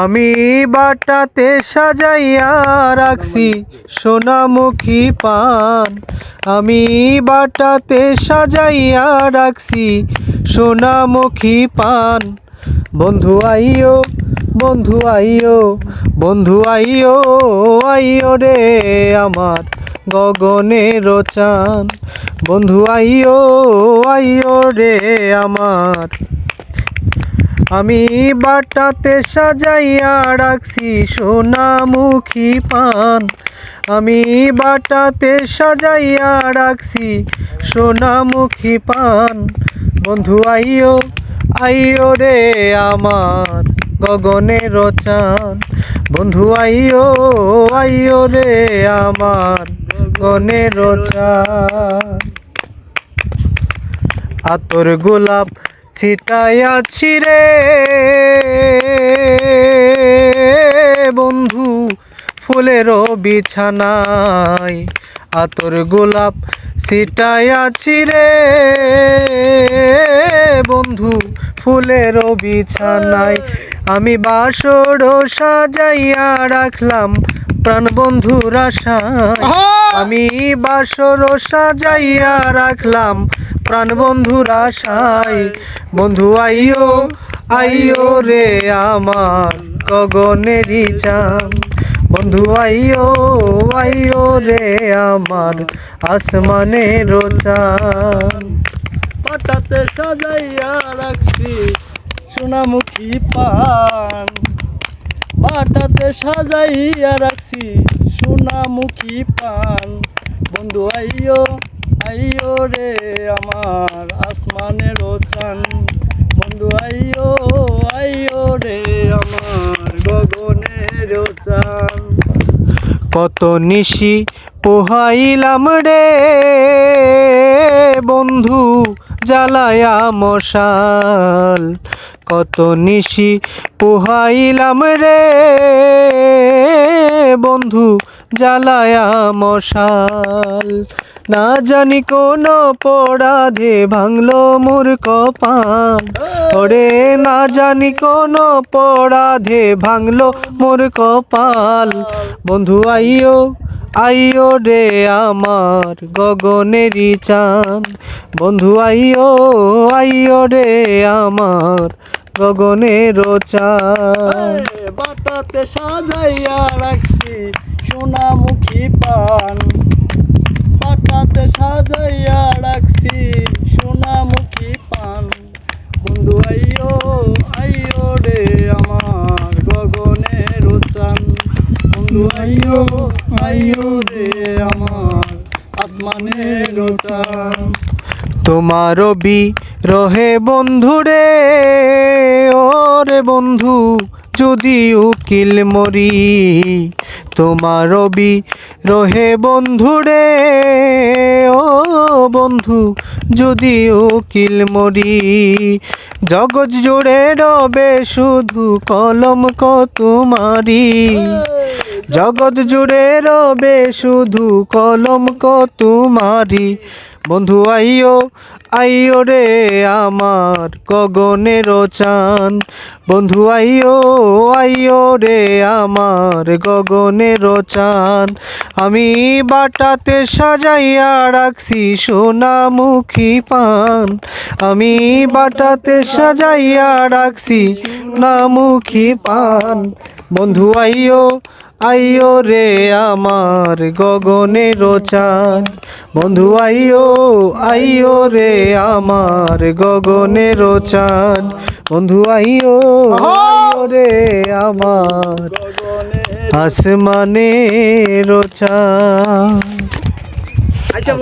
আমি বাটাতে সাজাইয়া রাখছি সোনামুখী পান। আমি বাটাতে সাজাইয়া রাখছি সোনামুখী পান। বন্ধু আইও, বন্ধু আইও, বন্ধু আইও, আইও রে আমার গগনের চান। বন্ধু আইও, আইও রে আমার। আমি বাটাতে সাজাইয়া রাখছি সোনামুখী পান। আমি বাটাতে সাজাইয়া রাখছি সোনামুখী পান। বন্ধু আইও, আইও রে আমার গগনের চান। বন্ধু আইও, আইও রে আমার গগনের চান। আতর গোলাপ ছিটাইয়াছি রে বন্ধু ফুলেরও বিছানায়। আতর গোলাপ ছিটাইয়াছি রে বন্ধু ফুলেরও বিছানায়। আমি বাসর সাজাইয়া রাখলাম প্রাণ বন্ধুর আশায়। আমি বাসর সাজাইয়া রাখলাম প্রাণ বন্ধুর আশায়। বন্ধু আইও, আইও রে আমার গগনেরই চান। বন্ধু আইও, আইও রে আমার আসমানের চান। বাটাতে সাজাইয়া রাখছি সোনামুখী পান। বাটাতে সাজাইয়া রাখছি সোনামুখী পান। বন্ধু আইও, আইও রে আমার আসমানের চান। বন্ধু আইও, আইও রে আমার গগনের চান। কত নিশি পোহাইলাম রে বন্ধু জ্বালায়া মশাল। কত নিশি পোহাইলাম রে বন্ধু জ্বালায়া মশাল। না জানি কোন অপরাধে ভাঙলো মোর কপাল। ওরে না জানি কোন অপরাধে ভাঙলো মোর কপাল। বন্ধু আইও, আইও রে আমার গগনেরই চান। বন্ধু আইও, আইও রে আমার গগনের চান। বাটাতে সাজাইয়া রাখছি সোনামুখী পান। বাটাতে সাজাইয়া রাখছি সোনামুখী পান। বন্ধু আইও, আইও রে আমার গগনের চান। বন্ধু আইও, আইও রে আমার আসমানের চান। তোমার বিরহে বন্ধু রে ওরে বন্ধু যদি উকিল মরি। তোমার বিরহে বন্ধু রে ও বন্ধু যদি উকিল মরি। জগৎ জুড়ে রবে শুধু কলঙ্ক তোমারি। জগৎ জুড়ে রবে শুধু কলঙ্ক তোমারি। বন্ধু আইও, আইও রে আমার গগনের চান। বন্ধু আইও, আইও রে আমার গগনের চান। আমি বাটাতে সাজাইয়া রাখছি সোনামুখী পান। আমি বাটাতে সাজাইয়া রাখছি সোনামুখী পান। বন্ধু আইও, আইও রে আমার গগনের চান। বন্ধু আইও, আইও রে আমার গগনের চান। বন্ধু আইও, আইও রে আমার আসমানের চান। আচ্ছা